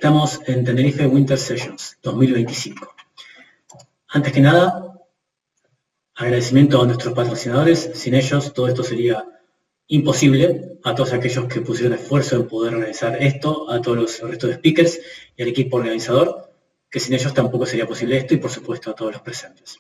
Estamos en Tenerife Winter Sessions 2025. Antes que nada, agradecimiento a nuestros patrocinadores. Sin ellos todo esto sería imposible. A todos aquellos que pusieron esfuerzo en poder organizar esto, a todos los restos de speakers y al equipo organizador, que sin ellos tampoco sería posible esto, y por supuesto a todos los presentes.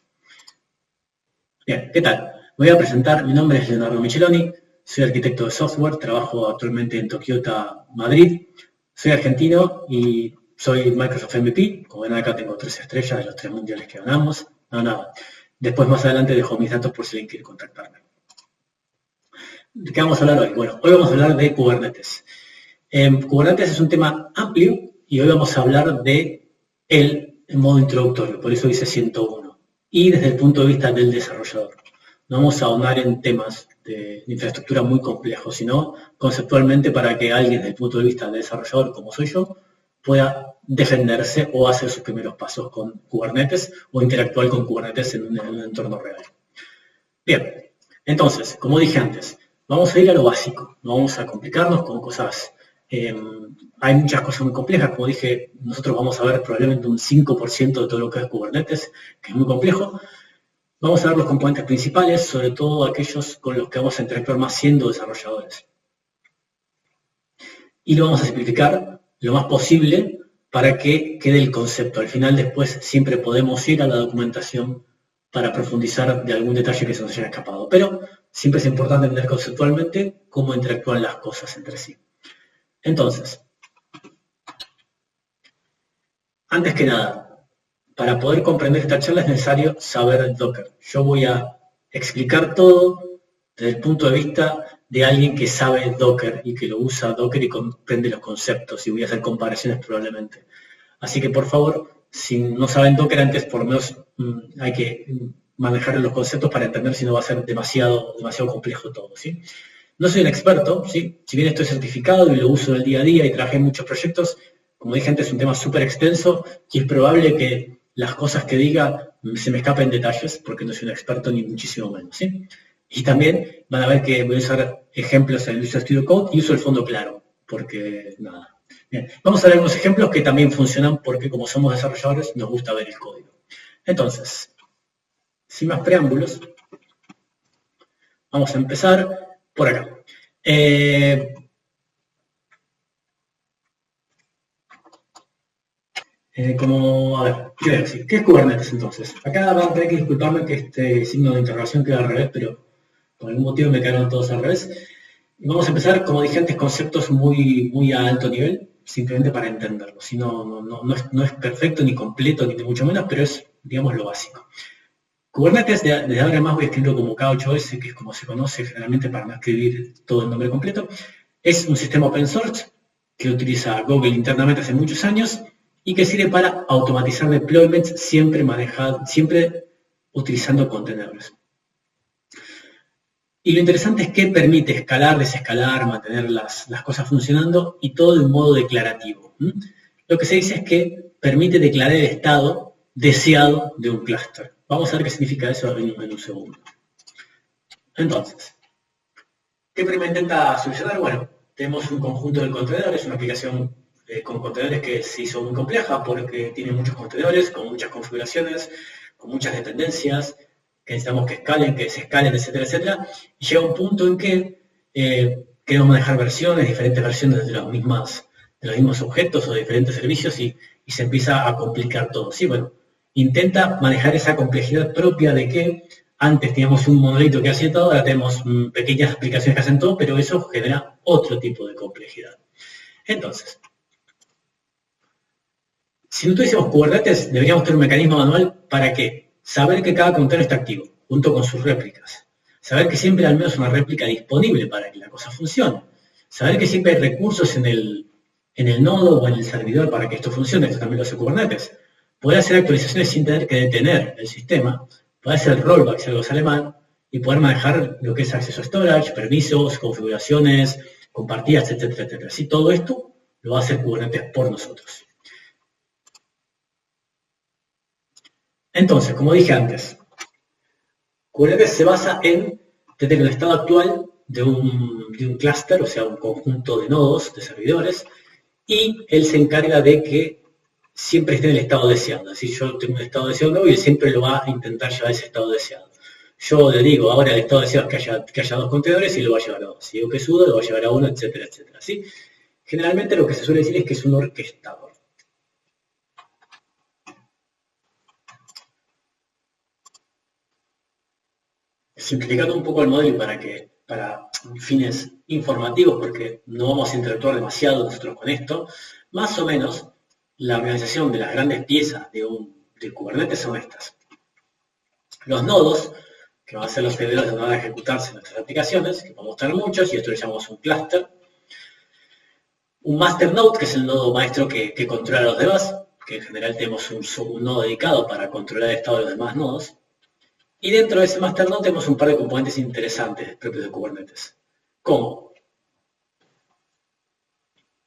Bien, ¿qué tal? Me voy a presentar. Mi nombre es Leonardo Micheloni, soy arquitecto de software, trabajo actualmente en Tokiota, Madrid. Soy argentino y soy Microsoft MVP. Como ven acá tengo 3 estrellas de los 3 mundiales que ganamos. Nada. Después más adelante dejo mis datos por si alguien quiere contactarme. ¿De qué vamos a hablar hoy? Bueno, hoy vamos a hablar de Kubernetes. Kubernetes es un tema amplio y hoy vamos a hablar de él en modo introductorio, por eso dice 101. Y desde el punto de vista del desarrollador. No vamos a ahondar en temas de infraestructura muy complejos, sino conceptualmente para que alguien desde el punto de vista del desarrollador, como soy yo, pueda defenderse o hacer sus primeros pasos con Kubernetes o interactuar con Kubernetes en un entorno real. Bien, entonces, como dije antes, vamos a ir a lo básico, no vamos a complicarnos con cosas. Hay muchas cosas muy complejas, como dije, nosotros vamos a ver probablemente un 5% de todo lo que es Kubernetes, que es muy complejo. Vamos a ver los componentes principales, sobre todo aquellos con los que vamos a interactuar más siendo desarrolladores. Y lo vamos a simplificar lo más posible para que quede el concepto. Al final, después, siempre podemos ir a la documentación para profundizar de algún detalle que se nos haya escapado. Pero siempre es importante entender conceptualmente cómo interactúan las cosas entre sí. Entonces, antes que nada, para poder comprender esta charla es necesario saber Docker. Yo voy a explicar todo desde el punto de vista de alguien que sabe Docker y que lo usa Docker y comprende los conceptos, y voy a hacer comparaciones probablemente. Así que por favor, si no saben Docker antes, por lo menos hay que manejar los conceptos para entender, si no va a ser demasiado complejo todo, ¿sí? No soy un experto, ¿sí? Si bien estoy certificado y lo uso en el día a día y trabajé en muchos proyectos, como dije antes, es un tema súper extenso y es probable que las cosas que diga se me escapen detalles, porque no soy un experto ni muchísimo menos, ¿sí? Y también van a ver que voy a usar ejemplos en el Visual Studio Code y uso el fondo claro, porque nada. Bien, vamos a ver unos ejemplos que también funcionan porque como somos desarrolladores nos gusta ver el código. Entonces, sin más preámbulos, vamos a empezar por acá. A ver, ¿qué voy a decir? ¿Qué es Kubernetes entonces? Acá van a tener que disculparme que este signo de interrogación queda al revés, pero por algún motivo me quedaron todos al revés. Y vamos a empezar, como dije antes, conceptos muy a alto nivel, simplemente para entenderlo. Si no es perfecto ni completo, ni mucho menos, pero es, digamos, lo básico. Kubernetes, desde ahora en más voy a escribirlo como K8S, que es como se conoce generalmente para no escribir todo el nombre completo. Es un sistema open source que utiliza Google internamente hace muchos años y que sirve para automatizar deployments siempre utilizando contenedores. Y lo interesante es que permite escalar, desescalar, mantener las cosas funcionando y todo de un modo declarativo. Lo que se dice es que permite declarar el estado deseado de un clúster. Vamos a ver qué significa eso en un segundo. Entonces, ¿qué primero intenta solucionar? Bueno, tenemos un conjunto de contenedores, una aplicación con contenedores que se hizo muy compleja porque tiene muchos contenedores, con muchas configuraciones, con muchas dependencias, que necesitamos que escalen, que se escalen, etcétera, etcétera. Y llega un punto en que queremos manejar versiones, diferentes versiones de los mismos objetos o de diferentes servicios y se empieza a complicar todo. ¿Sí? Bueno, intenta manejar esa complejidad propia de que antes teníamos un monolito que hacía todo, ahora tenemos pequeñas aplicaciones que hacen todo, pero eso genera otro tipo de complejidad. Entonces, si no tuviésemos Kubernetes, deberíamos tener un mecanismo manual para ¿qué? Saber que cada contenedor está activo, junto con sus réplicas. Saber que siempre hay al menos una réplica disponible para que la cosa funcione. Saber que siempre hay recursos en el nodo o en el servidor para que esto funcione. Esto también lo hace Kubernetes. Poder hacer actualizaciones sin tener que detener el sistema. Poder hacer rollback si algo sale mal. Y poder manejar lo que es acceso a storage, permisos, configuraciones, compartidas, etcétera, etcétera. Así todo esto lo va a hacer Kubernetes por nosotros. Entonces, como dije antes, Kubernetes se basa en tener el estado actual de un clúster, o sea, un conjunto de nodos, de servidores, y él se encarga de que siempre esté en el estado deseado. Es decir, yo tengo un estado deseado nuevo y él siempre lo va a intentar llevar a ese estado deseado. Yo le digo, ahora el estado deseado es que haya 2 contenedores y lo va a llevar a 2. Si digo que es 1, lo va a llevar a 1, etcétera, etcétera. ¿Sí? Generalmente lo que se suele decir es que es un orquestador. Simplificando un poco el modelo para fines informativos, porque no vamos a interactuar demasiado nosotros con esto, más o menos la organización de las grandes piezas de Kubernetes son estas. Los nodos, que van a ser los servidores donde van a ejecutarse nuestras aplicaciones, que podemos tener muchos, y esto le llamamos un clúster. Un master node, que es el nodo maestro que controla a los demás, que en general tenemos un nodo dedicado para controlar el estado de los demás nodos. Y dentro de ese master node tenemos un par de componentes interesantes propios de Kubernetes. Como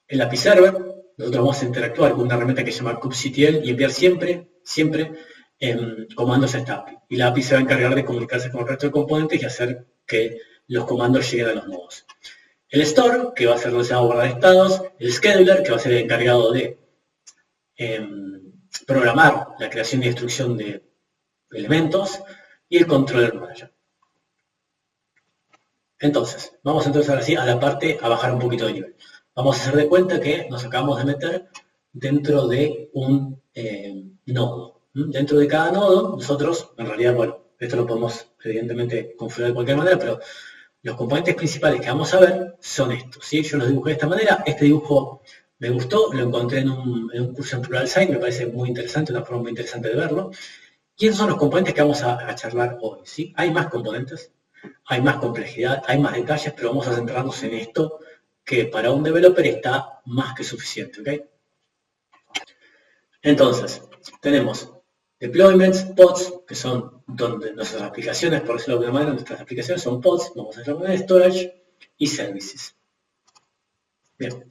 el API Server, nosotros vamos a interactuar con una herramienta que se llama kubectl y enviar siempre comandos a esta API. Y la API se va a encargar de comunicarse con el resto de componentes y hacer que los comandos lleguen a los nodos. El Store, que va a ser donde se va a guardar estados. El Scheduler, que va a ser el encargado de programar la creación y destrucción de elementos. Y el Controller Manager. Entonces, vamos entonces ahora sí a bajar un poquito de nivel. Vamos a hacer de cuenta que nos acabamos de meter dentro de un nodo. Dentro de cada nodo, nosotros, en realidad, bueno, esto lo podemos evidentemente configurar de cualquier manera, pero los componentes principales que vamos a ver son estos. ¿Sí? Yo los dibujé de esta manera. Este dibujo me gustó, lo encontré en un curso en Pluralsight, me parece muy interesante, una forma muy interesante de verlo. Y esos son los componentes que vamos a charlar hoy. ¿Sí? Hay más componentes, hay más complejidad, hay más detalles, pero vamos a centrarnos en esto que para un developer está más que suficiente. ¿Okay? Entonces, tenemos deployments, pods, que son donde nuestras aplicaciones, por decirlo de alguna manera, nuestras aplicaciones son pods, vamos a llamar de storage, y services. Bien,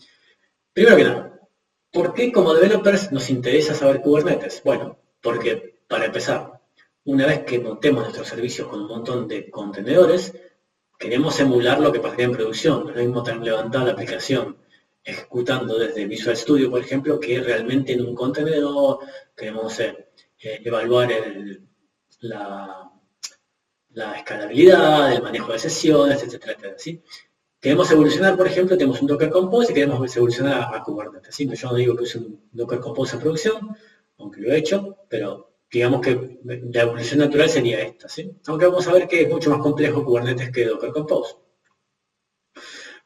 primero que nada, ¿por qué como developers nos interesa saber Kubernetes? Bueno, porque para empezar, una vez que montemos nuestros servicios con un montón de contenedores, queremos emular lo que pasaría en producción. No es lo mismo tener levantada la aplicación ejecutando desde Visual Studio, por ejemplo, que realmente en un contenedor. Queremos evaluar la escalabilidad, el manejo de sesiones, etcétera, etcétera. ¿Sí? Queremos evolucionar, por ejemplo, tenemos un Docker Compose y queremos evolucionar a Kubernetes. ¿Sí? Yo no digo que use un Docker Compose en producción, aunque lo he hecho, pero digamos que la evolución natural sería esta. ¿Sí? Aunque vamos a ver que es mucho más complejo Kubernetes que Docker Compose.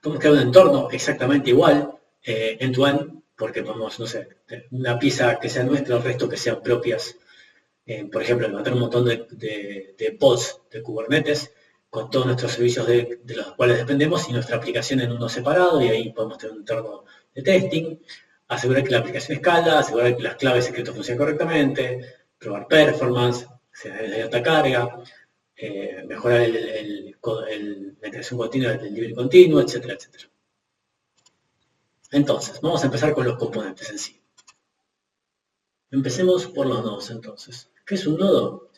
Podemos crear un entorno exactamente igual, end-to-end, porque podemos, no sé, una pieza que sea nuestra, el resto que sean propias. Por ejemplo, levantar un montón de pods de Kubernetes con todos nuestros servicios de los cuales dependemos y nuestra aplicación en uno separado, y ahí podemos tener un entorno de testing, asegurar que la aplicación escala, asegurar que las claves secretas funcionen correctamente, probar performance, si hay alta carga, mejorar la integración continua del nivel continuo, etcétera, etcétera. Entonces, vamos a empezar con los componentes en sí. Empecemos por los nodos entonces. ¿Qué es un nodo?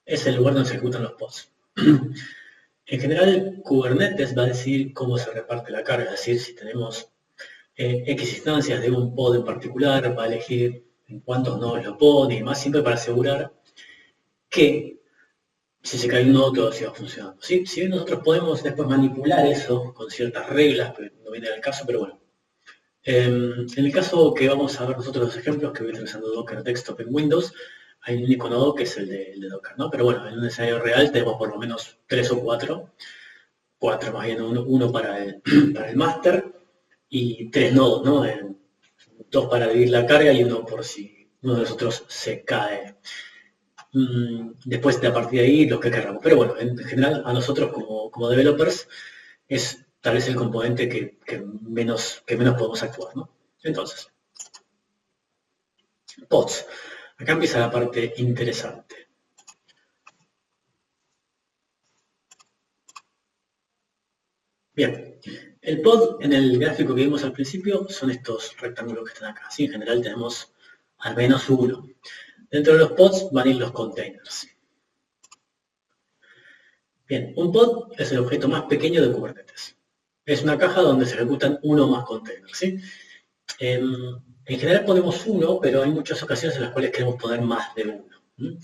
Es el lugar donde se ejecutan los pods. En general, Kubernetes va a decidir cómo se reparte la carga, es decir, si tenemos X instancias de un pod en particular, va a elegir en cuántos nodos lo pone y demás, siempre para asegurar que si se cae un nodo todo siga funcionando. ¿Sí? Si bien nosotros podemos después manipular eso con ciertas reglas, pero no viene al caso, pero bueno. En el caso que vamos a ver nosotros los ejemplos, que voy utilizando Docker Desktop en Windows, hay un único nodo que es el de Docker, ¿no? Pero bueno, en un escenario real tenemos por lo menos 3 o 4 más bien uno para el master y 3 nodos, ¿no? 2 para dividir la carga y uno por si uno de los otros se cae. Después de a partir de ahí los que queramos. Pero bueno, en general a nosotros como developers es tal vez el componente que menos podemos actuar, ¿no? Entonces, pods. Acá empieza la parte interesante. Bien, el pod en el gráfico que vimos al principio son estos rectángulos que están acá. ¿Sí? En general tenemos al menos uno. Dentro de los pods van a ir los containers. Bien, un pod es el objeto más pequeño de Kubernetes. Es una caja donde se ejecutan uno o más containers, ¿sí? en general ponemos uno, pero hay muchas ocasiones en las cuales queremos poner más de uno,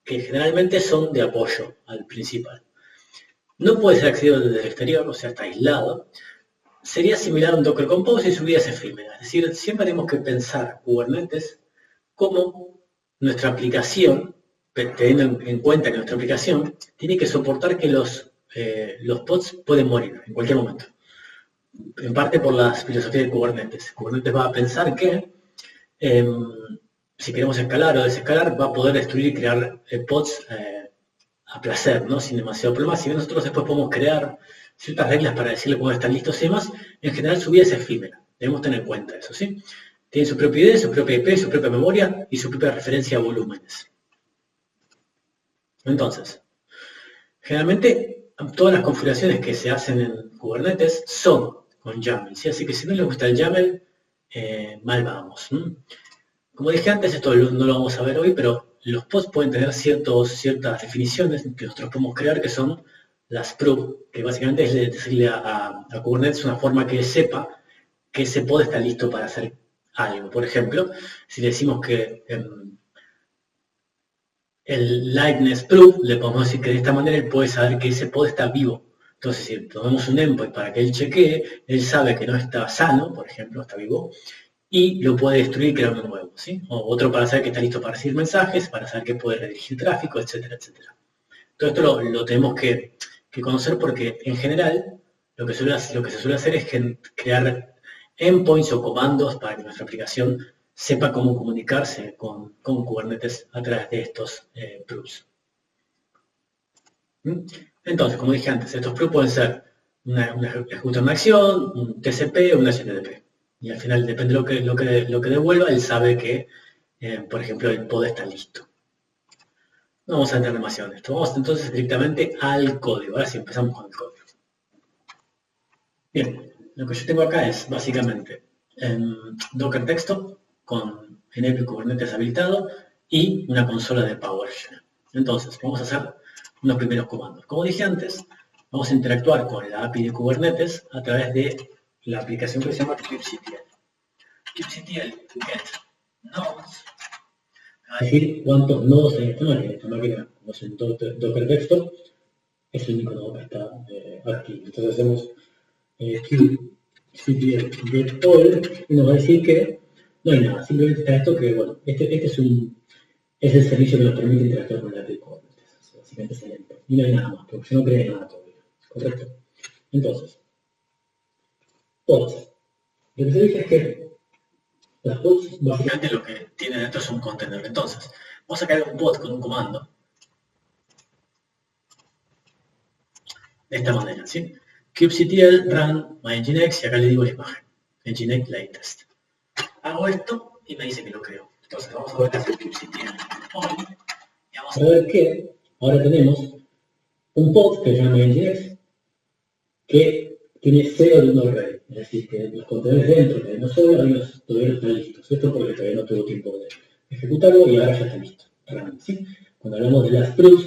que generalmente son de apoyo al principal. No puede ser accedido desde el exterior, o sea, está aislado. Sería similar a un Docker Compose y subidas efímeras. Es decir, siempre tenemos que pensar Kubernetes como nuestra aplicación, teniendo en cuenta que nuestra aplicación tiene que soportar que los pods pueden morir en cualquier momento. En parte por las filosofías de Kubernetes. Kubernetes va a pensar que si queremos escalar o desescalar, va a poder destruir y crear pods a placer, ¿no? Sin demasiado problema. Si bien nosotros después podemos crear ciertas reglas para decirle cuando están listos y demás, en general su vida es efímera. Debemos tener en cuenta eso, ¿sí? Tiene su propia ID, su propia IP, su propia memoria y su propia referencia a volúmenes. Entonces, generalmente todas las configuraciones que se hacen en Kubernetes son con YAML, ¿sí? Así que si no les gusta el YAML, mal vamos. Como dije antes, esto no lo vamos a ver hoy, pero los pods pueden tener ciertas definiciones que nosotros podemos crear, que son las proof, que básicamente es decirle a Kubernetes una forma que sepa que ese pod está listo para hacer algo. Por ejemplo, si le decimos que el liveness proof, le podemos decir que de esta manera él puede saber que ese pod está vivo. Entonces, si tomamos un endpoint para que él chequee, él sabe que no está sano, por ejemplo, está vivo, y lo puede destruir y crear uno nuevo, ¿sí? O otro para saber que está listo para recibir mensajes, para saber que puede redirigir tráfico, etcétera, etcétera. Todo esto lo tenemos que conocer porque, en general, lo que se suele hacer es crear endpoints o comandos para que nuestra aplicación sepa cómo comunicarse con Kubernetes a través de estos proofs. Entonces, como dije antes, estos proofs pueden ser una ejecutar una acción, un TCP o una HTTP. Y al final, depende de lo que devuelva, él sabe que, por ejemplo, el pod está listo. No vamos a entrar demasiado en esto. Vamos entonces directamente al código. Ahora sí, empezamos con el código. Bien, lo que yo tengo acá es básicamente Docker texto con enable Kubernetes habilitado y una consola de PowerShell. Entonces, vamos a hacer unos primeros comandos. Como dije antes, vamos a interactuar con la API de Kubernetes a través de la aplicación que se llama kubectl. Kubectl get nodes. Va a decir cuántos nodos hay en esta máquina. Esta máquina, como es un Docker texto, es el único nodo que está activo. Entonces hacemos kubectl get all y nos va a decir que no hay nada. Simplemente está esto que, bueno, este es el servicio que nos permite interactuar con la API de Kubernetes. Básicamente es el endpoint. Y no hay nada más, porque yo no creé nada todavía. ¿Correcto? Entonces, pods. Lo que se dice es que las pods, básicamente lo que tiene dentro es un contenedor. Entonces, vamos a crear un pod con un comando de esta manera, ¿sí? kubectl run my nginx y acá le digo la imagen, nginx latest. Hago esto y me dice que lo creo. Entonces, vamos a ver qué hace kubectl y vamos a ver que ahora tenemos un pod que se llama nginx que tiene 0 de un array. Es decir, que los contenedores dentro que no sobran todavía no están listos. Esto porque todavía no tuvo tiempo de ejecutarlo y ahora ya está listo. ¿Sí? Cuando hablamos de las proofs,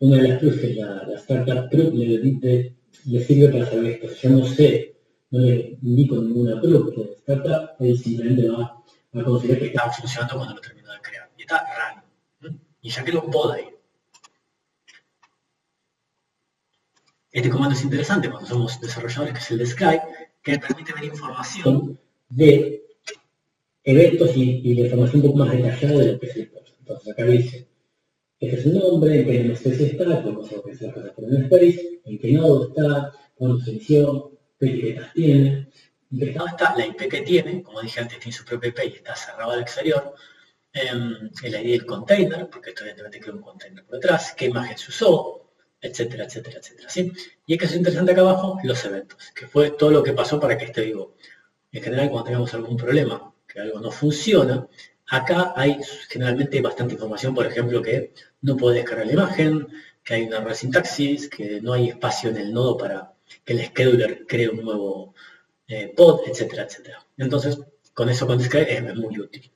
una de las proofs que es la startup proof le sirve para saber esto. Si yo no sé, no le indico ninguna proof de startup, él simplemente va a considerar que está funcionando cuando lo termino de crear. Y está run. Y ya que lo puedo ahí. Este comando es interesante cuando somos desarrolladores, que es el describe, que permite ver información de eventos y de información un poco más detallada de lo que es el post. Entonces acá dice, este es el nombre, en qué namespace está, podemos organizar las cosas por namespace, en qué nodo está, cuándo se inició, qué etiquetas tiene, en qué estado está, la IP que tiene, como dije antes, tiene su propia IP y está cerrado al exterior, el ID del container, porque esto evidentemente crea un container por detrás, qué imagen se usó, etcétera, etcétera, etcétera. ¿Sí? Y es que es interesante acá abajo los eventos, que fue todo lo que pasó para que esté vivo. En general, cuando tengamos algún problema, que algo no funciona, acá hay generalmente bastante información, por ejemplo, que no puede descargar la imagen, que hay una error de sintaxis, que no hay espacio en el nodo para que el scheduler cree un nuevo pod, etcétera, etcétera. Entonces, con eso con describe es muy útil.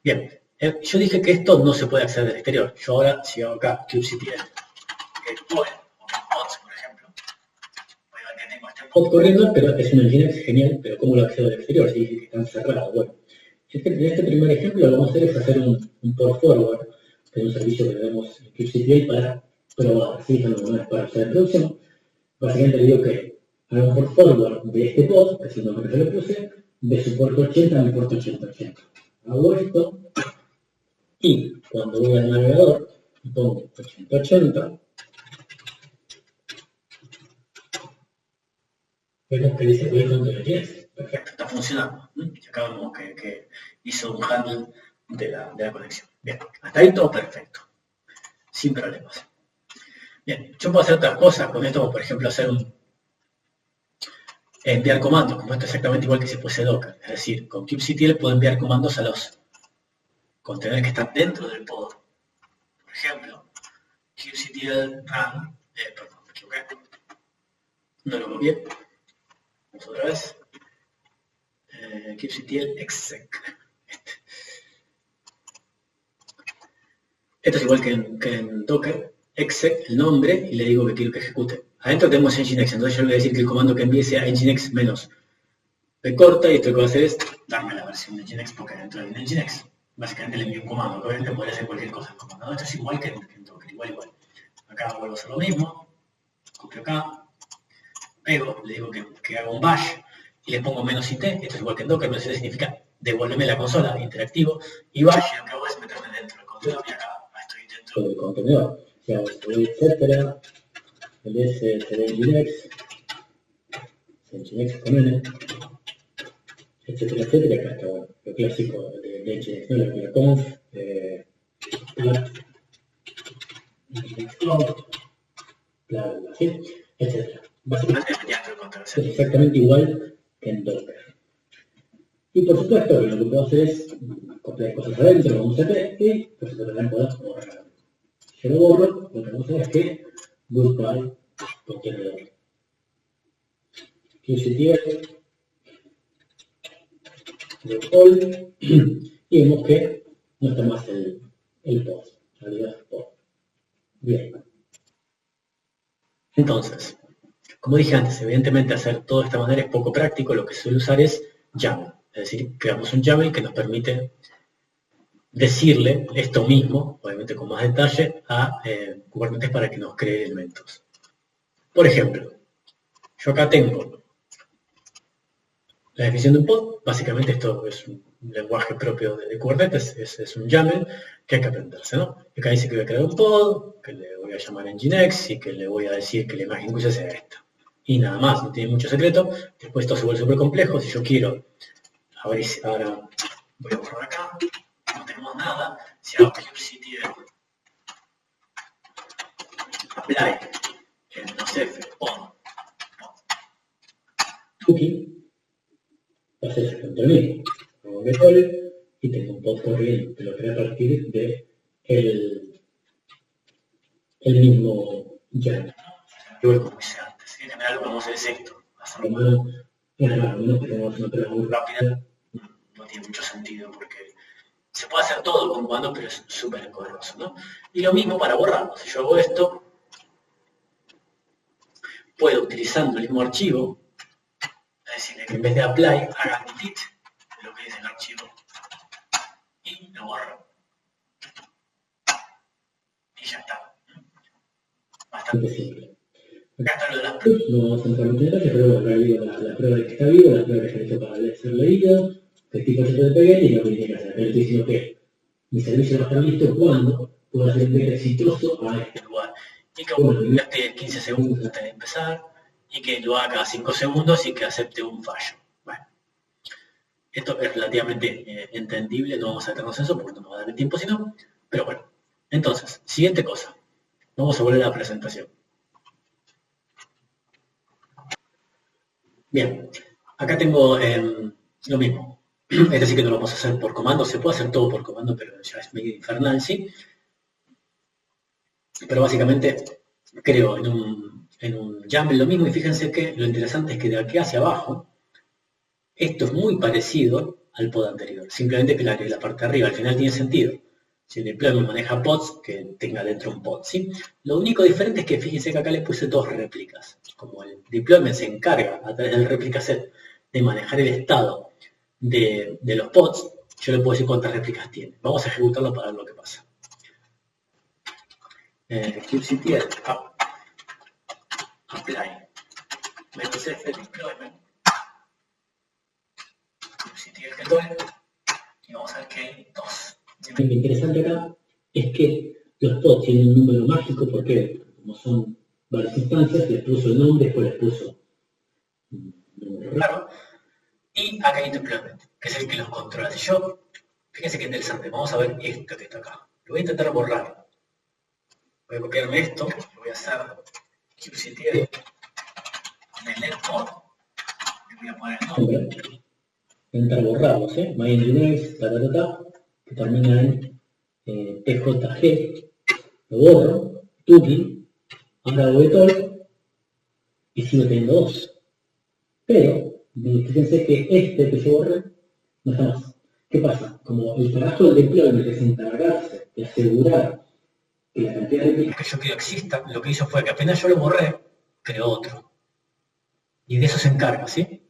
Bien, yo dije que esto no se puede acceder del exterior. Yo ahora, si hago acá kubectl pods, por ejemplo, voy a ver que tengo pod corriendo, pero es un Nginx genial, pero ¿cómo lo accedo al exterior? Si dice que están cerrados. Bueno, en este primer ejemplo lo que vamos a hacer es hacer un port forward, que es un servicio que tenemos en kubectl para probar, ¿sí? No es para hacer producción. Básicamente le digo que haga un port forward de este pod, que es el nombre que yo le puse, de su puerto 80 a mi puerto 8080. Hago esto, y cuando voy al navegador, pongo 8080, vemos que dice welcome to Nginx. Perfecto, está funcionando. Y acá vemos que hizo un handle de la conexión. Bien, hasta ahí todo perfecto, sin problemas. Bien, yo puedo hacer otras cosas con esto, como por ejemplo hacer enviar comandos, como esto es exactamente igual que si fuese Docker. Es decir, con kubectl puedo enviar comandos a los contenedores que están dentro del pod. Por ejemplo, kubectl run, perdón, me equivoqué. No lo copié. Vamos otra vez. Kubectl exec. Esto es igual que en Docker. Exec, el nombre, y le digo que quiero que ejecute. Adentro tenemos Nginx, entonces yo le voy a decir que el comando que envíe sea Nginx menos p corta, y esto que va a hacer es darme la versión de Nginx porque dentro de Nginx. Básicamente le envío un comando, que obviamente podría hacer cualquier cosa el comando. ¿No? Esto es igual que en Docker, igual. Acá vuelvo a hacer lo mismo, copio acá, pego, le digo que haga un bash y le pongo menos IT, esto es igual que en Docker, menos IT significa devolverme la consola, interactivo, y bash, y lo que hago es meterme dentro del contenedor, y acá estoy dentro del contenedor. Si hago esto, etcétera, el S será Nginx con N, etcétera, etcétera, acá está, bueno, lo clásico de Nginx, ¿no? La que conf, Nginx cloud, bla, bla, bla, ¿sí? Etcétera. Básicamente es exactamente igual que en Docker. Y por supuesto, lo que puedo hacer es copiar cosas adentro con un CP y por supuesto también puedo borrar. Si lo borro, lo que vamos a hacer es que goodbye contenedor. kubectl de all, y vemos que no está más el pod, alias pod. Bien. Entonces, como dije antes, evidentemente hacer todo de esta manera es poco práctico, lo que suele usar es YAML. Es decir, creamos un YAML que nos permite decirle esto mismo, obviamente con más detalle, a Kubernetes para que nos cree elementos. Por ejemplo, yo acá tengo la definición de un pod. Básicamente esto es un lenguaje propio de Kubernetes, es un YAML que hay que aprenderse, ¿no? Acá dice que voy a crear un pod, que le voy a llamar Nginx y que le voy a decir que la imagen que use sea esta. Y nada más, no tiene mucho secreto. Después esto se vuelve súper complejo. Si yo quiero, ahora voy a borrar acá, no tenemos nada. Si hago kubectl apply, no sé, pod, tuki, va a ser exactamente lo mismo. Hago getol y tengo un pod corriendo que lo creé a partir de el mismo YAML. Igual como hice antes. En general lo que vamos a hacer es esto. Hacerlo mano, menos que tenemos una prueba muy rápida, no tiene mucho sentido porque se puede hacer todo con comando, pero es súper engorroso, ¿no? Y lo mismo para borrarlo. Si yo hago esto, puedo, utilizando el mismo archivo, decirle que en vez de apply, haga delete de lo que es el archivo y lo borro. Y ya está. Bastante simple. Acá está lo de las pruebas. No vamos a entrar en detalles, pero bueno, acá digo la prueba de que está vivo, la prueba que está hecho para ser leído, que tipo se puede pegar y lo que tiene que hacer. Pero estoy diciendo que mi servicio va a estar listo cuando pueda hacer un viaje exitoso a este lugar. Y que bueno, gaste 15 segundos antes de empezar, y que lo haga cada 5 segundos y que acepte un fallo. Bueno, esto es relativamente entendible, no vamos a meternos en eso porque no nos va a dar el tiempo sino, pero bueno. Entonces, siguiente cosa. Vamos a volver a la presentación. Bien, acá tengo lo mismo. Es decir, que no lo vamos a hacer por comando. Se puede hacer todo por comando, pero ya es medio infernal, ¿sí? Pero básicamente creo en un YAML lo mismo. Y fíjense que lo interesante es que de aquí hacia abajo, esto es muy parecido al pod anterior. Simplemente que la parte de arriba al final tiene sentido. Si el deployment maneja pods, que tenga dentro un pod, ¿sí? Lo único diferente es que fíjense que acá le puse dos réplicas. como el deployment se encarga a través del replica set de manejar el estado de los pods, yo le puedo decir cuántas réplicas tiene. Vamos a ejecutarlo para ver lo que pasa. kubectl apply -f deployment kubectl get y vamos a ver que hay 2. Lo interesante acá es que los pods tienen un número mágico porque como son varias instancias, les puso el nombre, después les puso un número raro. Y acá hay deployment, que es el que los controla. Si yo, fíjense qué interesante, vamos a ver esto que está acá. Lo voy a intentar borrar. Voy a copiarme esto, lo voy a hacer kubectl delete pod. Le voy a poner el nombre. Voy a intentar borrarlos, MyNginx, que termina en tjg. Lo borro, tuki, ahora voy todo y sigo teniendo 2. Pero, fíjense que este que yo borré no está más. ¿Qué pasa? Como el trabajo del deployment es encargarse de asegurar que la cantidad de réplicas que yo quiero exista, lo que hizo fue que apenas yo lo borré, creó otro. Y de eso se encarga, ¿sí?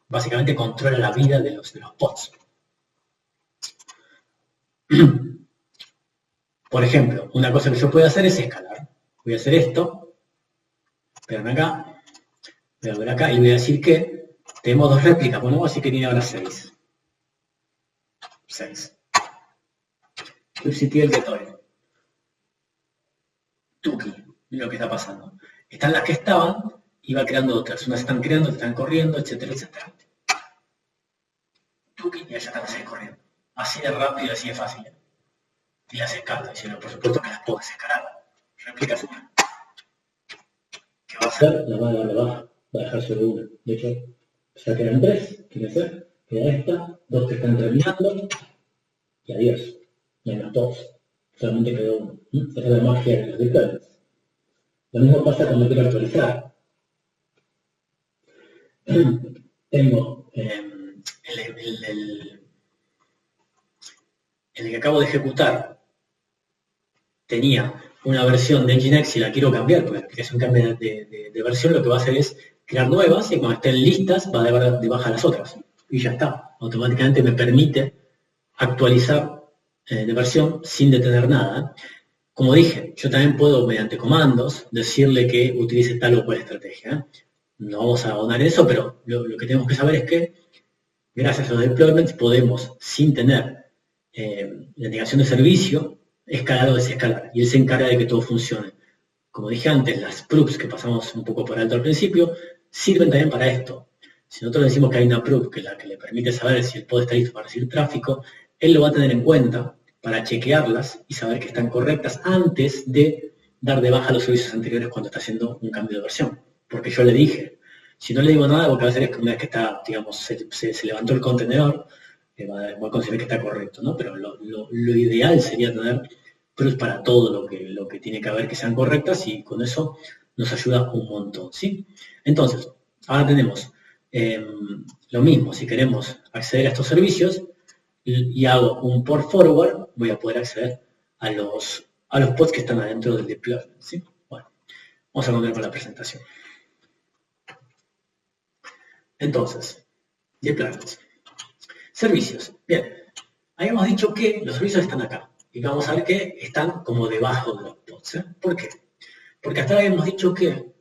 Básicamente controla la vida de los pods. Por ejemplo, una cosa que yo puedo hacer es escalar. Voy a hacer esto, pegarme acá, voy a ver acá y voy a decir que tenemos 2 réplicas. Bueno, vamos a decir que tiene ahora 6. 6. kubectl get tuki, mira lo que está pasando. Están las que estaban y va creando otras. Unas están creando, están corriendo, etcétera, etcétera. Tuki y allá están las 6 corriendo. Así de rápido, así de fácil. Y las escala, diciendo, por supuesto que las puedo escalar. Réplicas una. ¿Qué va a hacer? La va a dar de baja. Va a dejar solo una. De hecho, ya quedan 3. ¿Qué hacer? Queda esta, 2 que están terminando. Y adiós. Y hay más 2. Solamente quedó uno. Esa es la magia de los deployments. Lo mismo pasa cuando quiero actualizar. Tengo el que acabo de ejecutar. Tenía una versión de Nginx y la quiero cambiar, porque la aplicación cambia de versión, lo que va a hacer es crear nuevas y cuando estén listas va a dar de baja las otras. Y ya está. Automáticamente me permite actualizar de versión sin detener nada. Como dije, yo también puedo, mediante comandos, decirle que utilice tal o cual estrategia. No vamos a abonar en eso, pero lo que tenemos que saber es que, gracias a los deployments, podemos, sin tener la negación de servicio, escalar o desescalar. Y él se encarga de que todo funcione. Como dije antes, las proofs que pasamos un poco por alto al principio, sirven también para esto. Si nosotros decimos que hay una proof que le permite saber si el pod está listo para recibir tráfico, él lo va a tener en cuenta para chequearlas y saber que están correctas antes de dar de baja los servicios anteriores cuando está haciendo un cambio de versión. Porque yo le dije, si no le digo nada, lo que va a hacer es que una vez que está, digamos, se levantó el contenedor, va a considerar que está correcto, ¿no? Pero lo ideal sería tener proofs para todo lo que tiene que haber que sean correctas y con eso nos ayuda un montón, ¿sí? Entonces, ahora tenemos lo mismo, si queremos acceder a estos servicios y hago un port forward, voy a poder acceder a los pods que están adentro del deployment, ¿sí? Bueno, vamos a continuar con la presentación. Entonces, deployments. Servicios. Bien, habíamos dicho que los servicios están acá. Y vamos a ver que están como debajo de los pods. ¿Por qué? Porque hasta ahora habíamos dicho que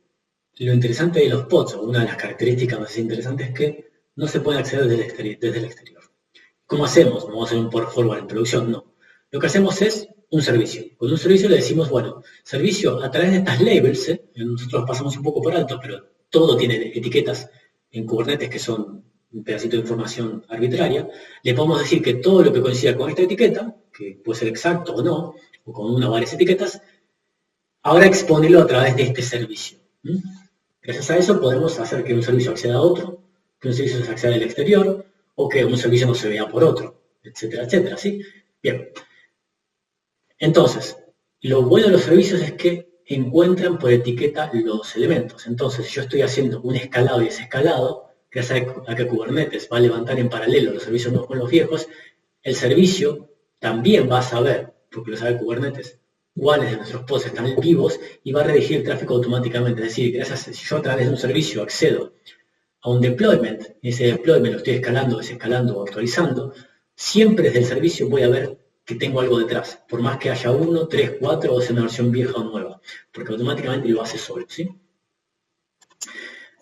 lo interesante de los pods, o una de las características más interesantes, es que no se puede acceder desde el exterior. ¿Cómo hacemos? ¿No vamos a hacer un port forward en producción? No. Lo que hacemos es un servicio. Con un servicio le decimos, bueno, servicio a través de estas labels, nosotros pasamos un poco por alto, pero todo tiene etiquetas en Kubernetes que son un pedacito de información arbitraria, le podemos decir que todo lo que coincida con esta etiqueta, que puede ser exacto o no, o con una o varias etiquetas, ahora exponerlo a través de este servicio. Gracias a eso podemos hacer que un servicio acceda a otro, que un servicio se acceda al exterior, o que un servicio no se vea por otro, etcétera, etcétera, ¿sí? Bien. Entonces, lo bueno de los servicios es que encuentran por etiqueta los elementos. Entonces, si yo estoy haciendo un escalado y desescalado, gracias a que Kubernetes va a levantar en paralelo los servicios nuevos con los viejos, el servicio también va a saber, porque lo sabe Kubernetes, iguales de nuestros pods están vivos y va a redirigir el tráfico automáticamente. Es decir, gracias, si yo a través de un servicio accedo a un deployment, y ese deployment lo estoy escalando, desescalando o actualizando, siempre desde el servicio voy a ver que tengo algo detrás, por más que haya 1, 3, 4 o sea una versión vieja o nueva, porque automáticamente lo hace solo, ¿sí?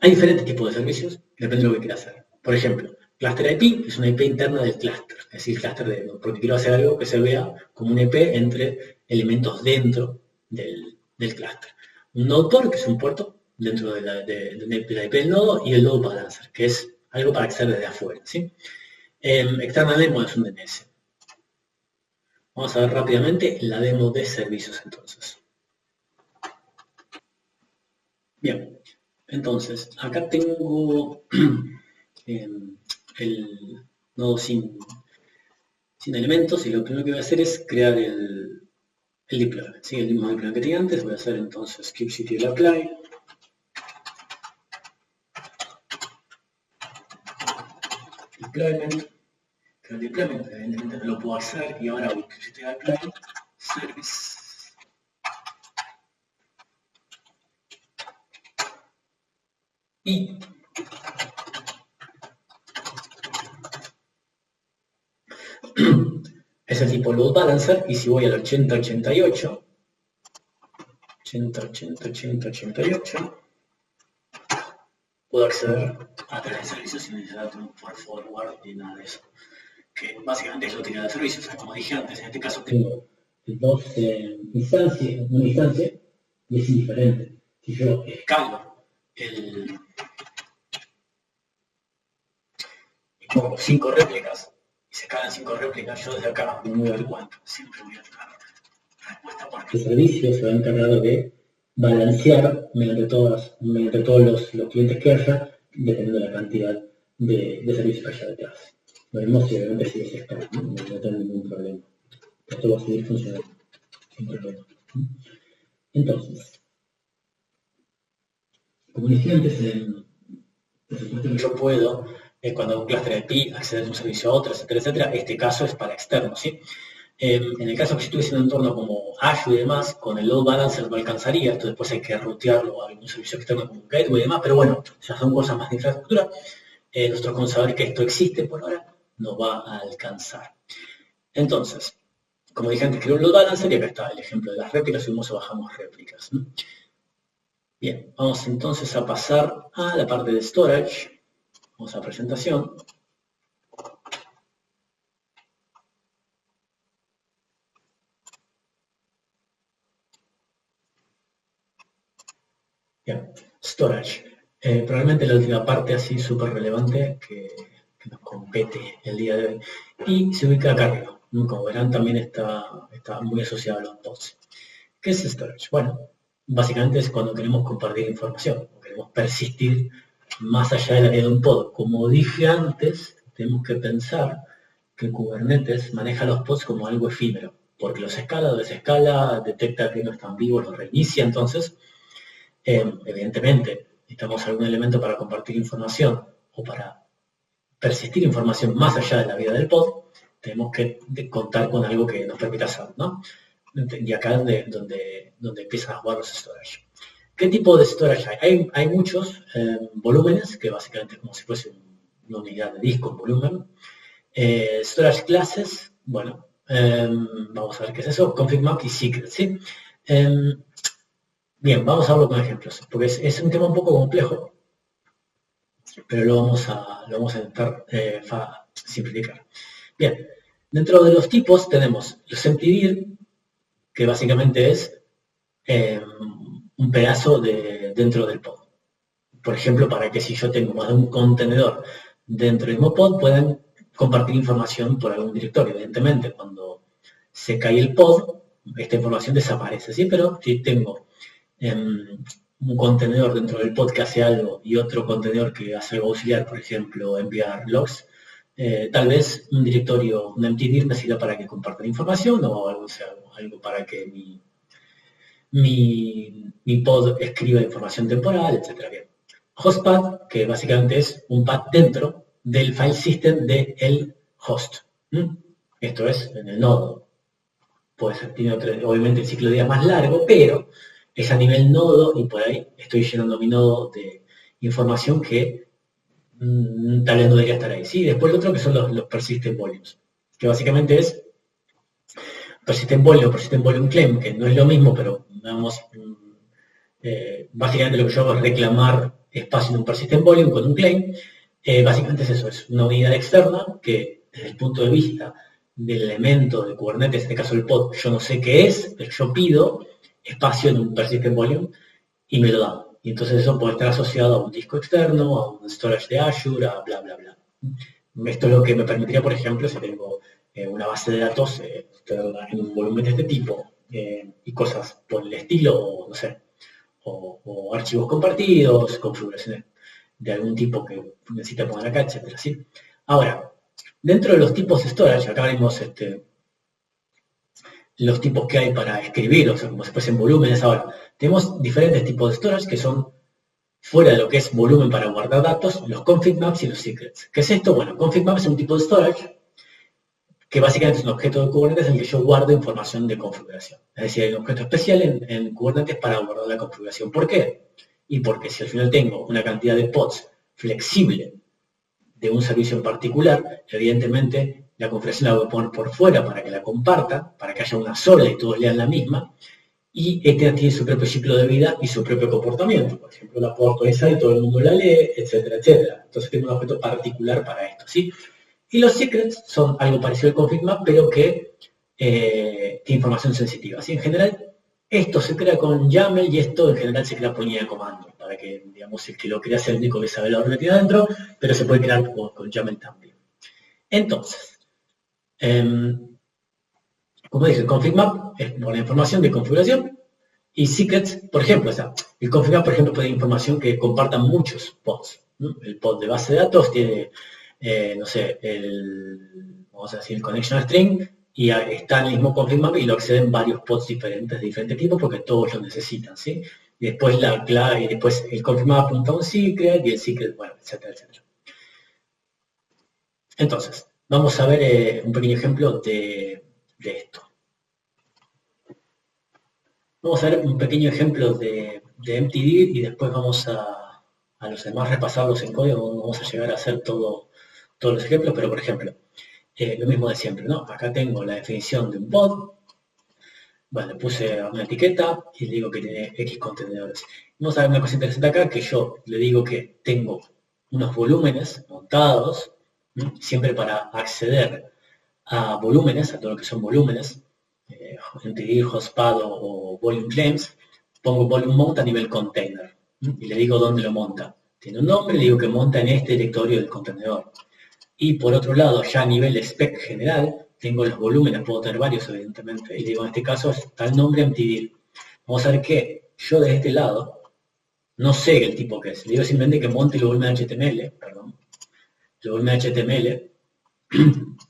Hay diferentes tipos de servicios, depende de lo que quiera hacer. Por ejemplo, Cluster IP es una IP interna del cluster, es decir, cluster porque quiero hacer algo que se vea como un IP entre elementos dentro del cluster. Un node port, que es un puerto dentro de la IP del nodo, y el load balancer, que es algo para acceder desde afuera, ¿sí? External demo es un DNS. Vamos a ver rápidamente la demo de servicios entonces. Bien, entonces, acá tengo el nodo sin elementos y lo primero que voy a hacer es crear el deployment. ¿Sí? El mismo deployment que tenía antes, voy a hacer entonces kubectl apply. Deployment. Creo el deployment, evidentemente no lo puedo hacer y ahora voy kubectl apply service. Y es el tipo load balancer y si voy al 8088, puedo acceder a través de servicios sin necesidad de un forward ni nada de eso. Que básicamente es la utilidad de servicios. O sea, como dije antes, en este caso tengo dos instancias, una instancia y es indiferente. Si yo escalo y pongo 5 réplicas y se escalan 5 réplicas, yo desde acá no voy a ver cuánto. Siempre voy a tener respuesta porque el servicio se va a encargar de balancear mediante todos los clientes que haya, dependiendo de la cantidad de servicios que haya detrás. Veremos si realmente sigue ese estado, no tengo ningún problema. Esto va a seguir funcionando sin problema. Entonces, como dije antes, por supuesto que yo puedo, cuando hago un cluster IP, acceder de un servicio a otro, etcétera, etcétera. Este caso es para externos, ¿sí? En el caso que yo estuviese en un entorno como Azure y demás, con el load balancer no alcanzaría, esto después hay que rutearlo a algún servicio externo como un gateway y demás, pero bueno, ya son cosas más de infraestructura. Nosotros con saber que esto existe por ahora, nos va a alcanzar. Entonces, como dije antes, creo un load balancer y acá está el ejemplo de las réplicas, subimos o bajamos réplicas. Bien, vamos entonces a pasar a la parte de storage. Vamos a presentación. Bien, storage. Probablemente la última parte así súper relevante que nos compete el día de hoy. Y se ubica acá arriba. Como verán, también está muy asociado a los pods. ¿Qué es storage? Bueno, básicamente es cuando queremos compartir información, o queremos persistir más allá del área de un pod. Como dije antes, tenemos que pensar que Kubernetes maneja los pods como algo efímero, porque los escala o desescala, detecta que no están vivos, los reinicia. Entonces, evidentemente, necesitamos algún elemento para compartir información o para persistir información más allá de la vida del pod, tenemos que contar con algo que nos permita hacerlo, ¿no? Y acá es donde empiezan a jugar los storage. ¿Qué tipo de storage hay? Hay muchos volúmenes, que básicamente es como si fuese una unidad de disco en volumen. Storage classes, bueno, vamos a ver qué es eso, config map y secret, ¿sí? Bien, vamos a verlo con ejemplos, porque es un tema un poco complejo, pero lo vamos a intentar simplificar. Bien, dentro de los tipos tenemos los empty dir, que básicamente es un pedazo dentro del pod. Por ejemplo, para que si yo tengo más de un contenedor dentro del mismo pod, puedan compartir información por algún directorio. Evidentemente, cuando se cae el pod, esta información desaparece, ¿sí? Pero si tengo un contenedor dentro del pod que hace algo y otro contenedor que hace algo auxiliar, por ejemplo, enviar logs, tal vez un directorio, un empty dir me sirva para que compartan información o algo para que mi pod escriba información temporal, etc. Bien. Hostpath, que básicamente es un path dentro del file system del host. Esto es en el nodo. pues tiene obviamente el ciclo de día más largo, pero es a nivel nodo y por ahí estoy llenando mi nodo de información que tal vez no debería estar ahí. ¿Sí? Después lo otro que son los persistent volumes, que básicamente es persistent volume claim, que no es lo mismo, pero vamos, básicamente lo que yo hago es reclamar espacio en un persistent volume con un claim. Básicamente es eso, es una unidad externa que desde el punto de vista del elemento de Kubernetes, en este caso el pod, yo no sé qué es, pero yo pido espacio en un persistent volume y me lo da. Y entonces eso puede estar asociado a un disco externo, a un storage de Azure, a bla, bla, bla. Esto es lo que me permitiría, por ejemplo, si tengo una base de datos en un volumen de este tipo y cosas por el estilo, o no sé, o archivos compartidos, configuraciones de algún tipo que necesita poner acá, etcétera, ¿sí? Ahora, dentro de los tipos de storage, acá vemos los tipos que hay para escribir, o sea, como se fuesen volúmenes. Ahora, tenemos diferentes tipos de storage que son fuera de lo que es volumen para guardar datos, los config maps y los secrets. ¿Qué es esto? Bueno, config map es un tipo de storage que básicamente es un objeto de Kubernetes en el que yo guardo información de configuración. Es decir, hay un objeto especial en Kubernetes para guardar la configuración. ¿Por qué? Y porque si al final tengo una cantidad de pods flexible de un servicio en particular, evidentemente la configuración la voy a poner por fuera para que la comparta, para que haya una sola y todos lean la misma, y esta tiene su propio ciclo de vida y su propio comportamiento. Por ejemplo, la puedo actualizar y todo el mundo la lee, etcétera, etcétera. Entonces tengo un objeto particular para esto, ¿sí? Y los secrets son algo parecido al config map, pero que tiene información sensitiva. Así, en general, esto se crea con YAML y esto en general se crea por línea de comando, para que, digamos, el que lo crea sea el único que sabe la orden que tiene adentro, pero se puede crear con YAML también. Entonces, como dije, el config map es por la información de configuración y secrets, por ejemplo, o sea, el config map, por ejemplo, puede información que compartan muchos pods, ¿no? El pod de base de datos tiene no sé, vamos a decir, el connection string, y está en el mismo config map y lo acceden varios pods diferentes de diferentes tipos porque todos lo necesitan, ¿sí? Y después la clave, y después el config map apunta a un secret y el secret, bueno, etcétera, etcétera. Entonces, vamos a ver un pequeño ejemplo de esto. Vamos a ver un pequeño ejemplo de mtdir y después vamos a los demás repasarlos en código. Vamos a llegar a hacer todos los ejemplos, pero por ejemplo, lo mismo de siempre, ¿no? Acá tengo la definición de un pod. Bueno, le puse una etiqueta y le digo que tiene X contenedores. Vamos a ver una cosa interesante acá, que yo le digo que tengo unos volúmenes montados, ¿no? Siempre para acceder a volúmenes, a todo lo que son volúmenes, mtdir, hostpad o volume claims, pongo volume mount a nivel container, ¿no? Y le digo dónde lo monta. Tiene un nombre, le digo que monta en este directorio del contenedor. Y por otro lado, ya a nivel spec general, tengo los volúmenes, puedo tener varios evidentemente, y digo en este caso está el nombre mtdir. Vamos a ver que yo de este lado no sé el tipo que es. Le digo simplemente que monte el volumen HTML, perdón, el volumen HTML,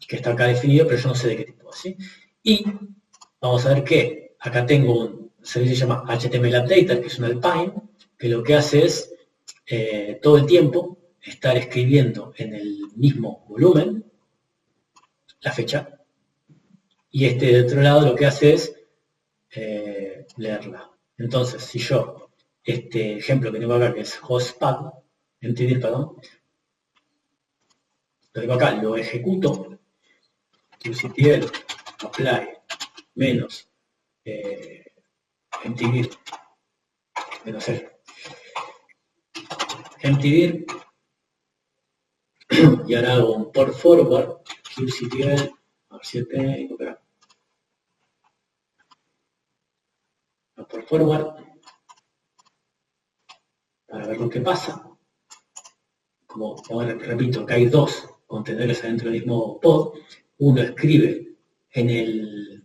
que está acá definido, pero yo no sé de qué tipo, ¿sí? Y vamos a ver que acá tengo un servicio que se llama HTML Updater, que es un Alpine, que lo que hace es todo el tiempo estar escribiendo en el mismo volumen la fecha, y este de otro lado lo que hace es leerla. Entonces, si yo, este ejemplo que tengo acá, que es hostpad, mtdir, perdón, lo tengo acá, lo ejecuto, qctl apply menos mtdir menos mtdir, y ahora hago un port forward qctl, a ver si tengo acá, port forward para ver lo que pasa. Como ahora repito, que hay dos contenedores adentro del mismo pod, uno escribe en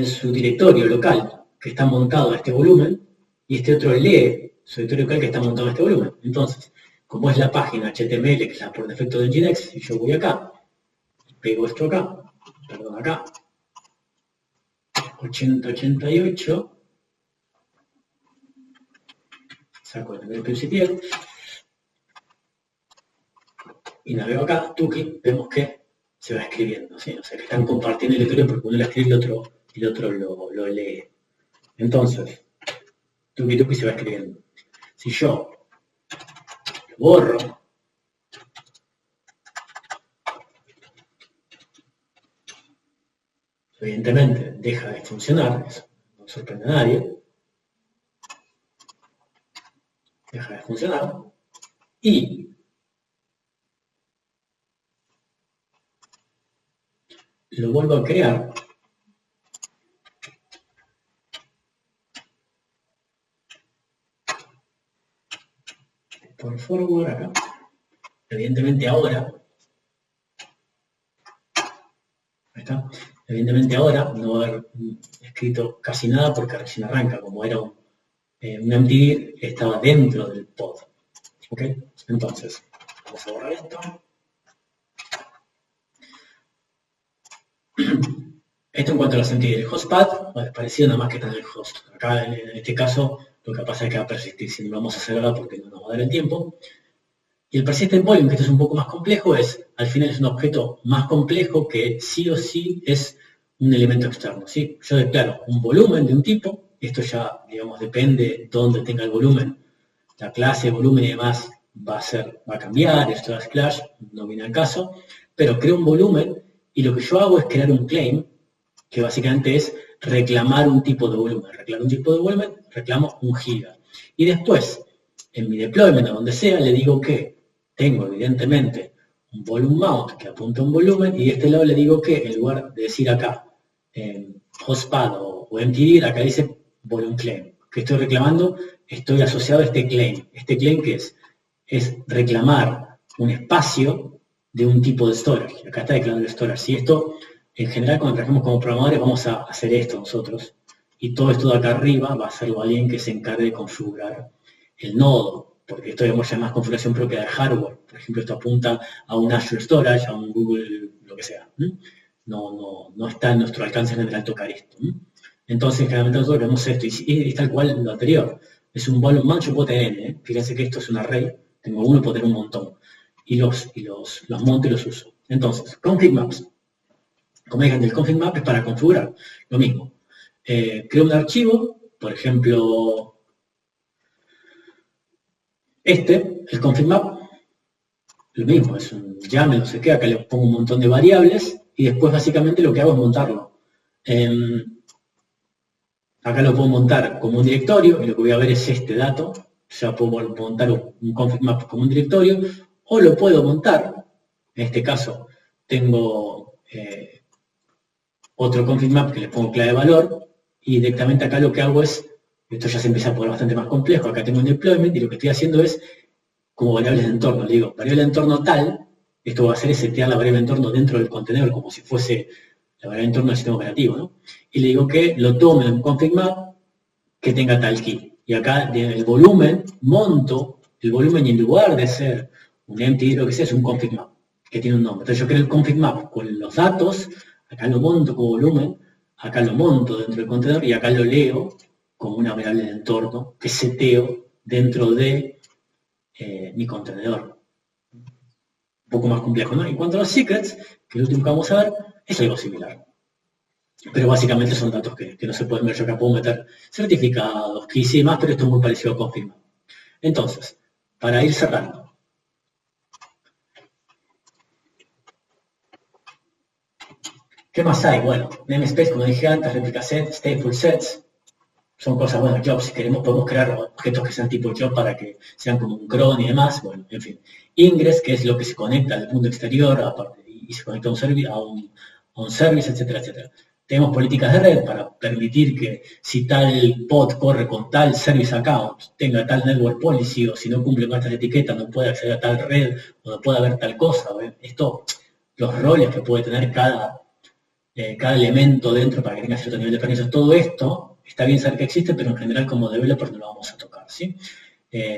su directorio local que está montado a este volumen y este otro lee su directorio local que está montado a este volumen. Entonces, como es la página HTML, que es la por defecto de Nginx, si yo voy acá, pego esto acá, perdón, acá, 8088, saco el qctl y navego acá, tuki, vemos que se va escribiendo, ¿sí? O sea que están compartiendo el directorio porque uno lo escribe y el otro y el otro lo lee. Entonces, tuki se va escribiendo. Si yo lo borro, evidentemente deja de funcionar, eso no sorprende a nadie, deja de funcionar, y lo vuelvo a crear, por forward acá, evidentemente ahora, ahí está, evidentemente ahora no va a haber escrito casi nada porque recién arranca, como era un empty estaba dentro del pod. ¿Ok? Entonces, vamos a borrar esto. Esto en cuanto a los empty. El hostpath, bueno, es parecido nada más que está en el host. Acá en este caso lo que pasa es que va a persistir, si no lo vamos a hacer ahora porque no nos va a dar el tiempo. Y el persistent volume, que esto es un poco más complejo, al final es un objeto más complejo que sí o sí es un elemento externo. ¿Sí? Yo declaro un volumen de un tipo, esto ya, digamos, depende de dónde tenga el volumen. La clase, volumen y demás va a cambiar, esto es Clash, no viene al caso, pero creo un volumen y lo que yo hago es crear un claim, que básicamente es reclamar un tipo de volumen. Reclamo un tipo de volumen, reclamo 1 giga. Y después, en mi deployment o donde sea, le digo que tengo evidentemente un volume mount que apunta a un volumen y de este lado le digo que en lugar de decir acá hostpath o mtdir, acá dice volume claim. Que estoy reclamando, estoy asociado a este claim. ¿Este claim qué es? Es reclamar un espacio de un tipo de storage. Acá está declarando el storage. Y esto, en general, cuando trabajamos como programadores, vamos a hacer esto nosotros. Y todo esto de acá arriba va a ser alguien que se encargue de configurar el nodo. Porque esto digamos, ya es más configuración propia de hardware. Por ejemplo, esto apunta a un Azure Storage, a un Google, lo que sea. No está en nuestro alcance general tocar esto. Entonces, generalmente nosotros vemos esto, y es tal cual lo anterior. Es un volume mount, yo puedo tener n. Fíjense que esto es un array, tengo uno, puedo tener un montón. Y los monto y los uso. Entonces, config maps. Como digan, el config map es para configurar. Lo mismo. Creo un archivo, por ejemplo, el config map, lo mismo, es un YAML, no sé qué, acá le pongo un montón de variables, y después básicamente lo que hago es montarlo. Acá lo puedo montar como un directorio, y lo que voy a ver es este dato. Ya puedo montar un config map como un directorio, o lo puedo montar, en este caso tengo otro config map que le pongo clave de valor, y directamente acá lo que hago es, esto ya se empieza a poner bastante más complejo, acá tengo un deployment, y lo que estoy haciendo es, como variables de entorno, le digo, variable de entorno tal, esto va a hacer es setear la variable de entorno dentro del contenedor, como si fuese la variable de entorno del sistema operativo, ¿no? Y le digo que lo tome en un config map que tenga tal key. Y acá en el volumen, monto el volumen y en lugar de ser un empty, lo que sea, es un config map, que tiene un nombre. Entonces yo creo el config map con los datos, acá lo monto como volumen, acá lo monto dentro del contenedor y acá lo leo como una variable de entorno que seteo dentro de mi contenedor. Un poco más complejo, ¿no? En cuanto a los secrets, que es lo último que vamos a ver, es algo similar. Pero básicamente son datos que no se pueden ver. Yo acá puedo meter certificados, keys y demás, pero esto es muy parecido a confirmar. Entonces, para ir cerrando. ¿Qué más hay? Bueno, namespace, como dije antes, replica set, stateful sets. Son cosas, bueno, jobs, si queremos podemos crear objetos que sean tipo job para que sean como un cron y demás, bueno, en fin. Ingress, que es lo que se conecta al mundo exterior y se conecta a un service, etcétera, etcétera. Tenemos políticas de red para permitir que si tal pod corre con tal service account, tenga tal network policy, o si no cumple con estas etiquetas, no puede acceder a tal red, o no puede haber tal cosa. Esto, los roles que puede tener cada elemento dentro para que tenga cierto nivel de permisos, todo esto está bien saber que existe, pero en general como developer no lo vamos a tocar, ¿sí?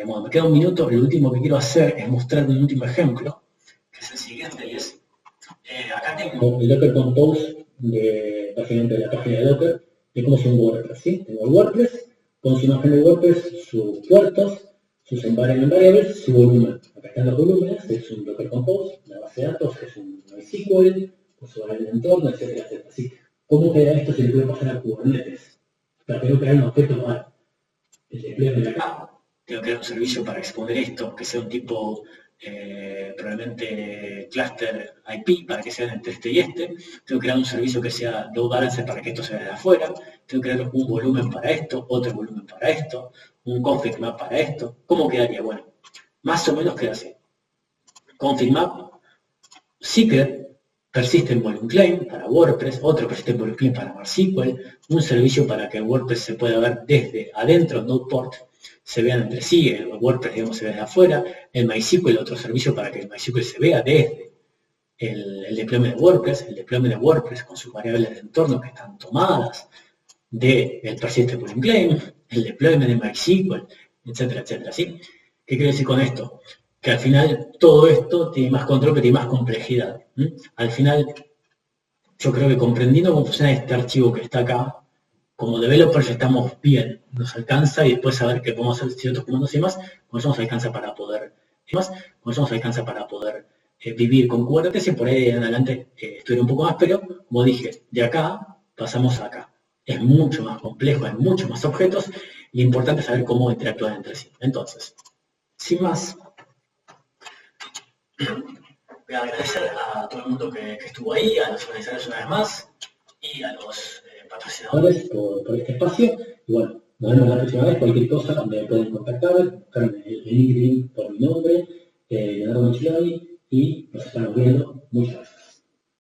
Bueno, me queda un minuto, lo último que quiero hacer es mostrar un último ejemplo, que es el siguiente, y es, acá tengo el Docker Compose básicamente de la página de Docker, de cómo es un WordPress, ¿sí? Tengo el WordPress, con su imagen de WordPress, sus puertos, sus environment variables, su volumen. Acá están los volúmenes, es un Docker Compose, la base de datos, es un MySQL, con su variable de entorno, etcétera, etcétera. ¿Sí? ¿Cómo queda esto si le puede pasar a Kubernetes? Pero tengo que crear un objeto para el despliegue de acá. Tengo que crear un servicio para exponer esto, que sea un tipo probablemente cluster IP, para que sean entre este y este. Tengo que crear un servicio que sea load balancer para que esto se vea de afuera. Tengo que crear un volumen para esto, otro volumen para esto, un config map para esto. ¿Cómo quedaría? Bueno, más o menos queda así. Config map, secret, persistent volume claim para WordPress, otro persistent volume claim para MySQL, un servicio para que WordPress se pueda ver desde adentro, Nodeport, se vean entre sí, el WordPress digamos se ve desde afuera, el MySQL, otro servicio para que el MySQL se vea desde el deployment de WordPress con sus variables de entorno que están tomadas del persistent volume claim, el deployment de MySQL, etcétera, etcétera, ¿sí? ¿Qué quiero decir con esto? Que al final todo esto tiene más control, pero tiene más complejidad. Al final, yo creo que comprendiendo cómo funciona este archivo que está acá, como developers estamos bien, nos alcanza y después saber que podemos hacer ciertos comandos y más, con eso nos alcanza para poder, vivir con Kubernetes y por ahí en adelante estudiar un poco más, pero como dije, de acá pasamos a acá. Es mucho más complejo, hay muchos más objetos y lo importante es saber cómo interactúan entre sí. Entonces, sin más, voy a agradecer a todo el mundo que estuvo ahí, a los organizadores una vez más y a los patrocinadores por este espacio. Y bueno, nos vemos la próxima vez. Cualquier cosa me pueden contactar, buscarme en LinkedIn por mi nombre, Leonardo Michiloni, y nos estamos viendo. Muchas gracias.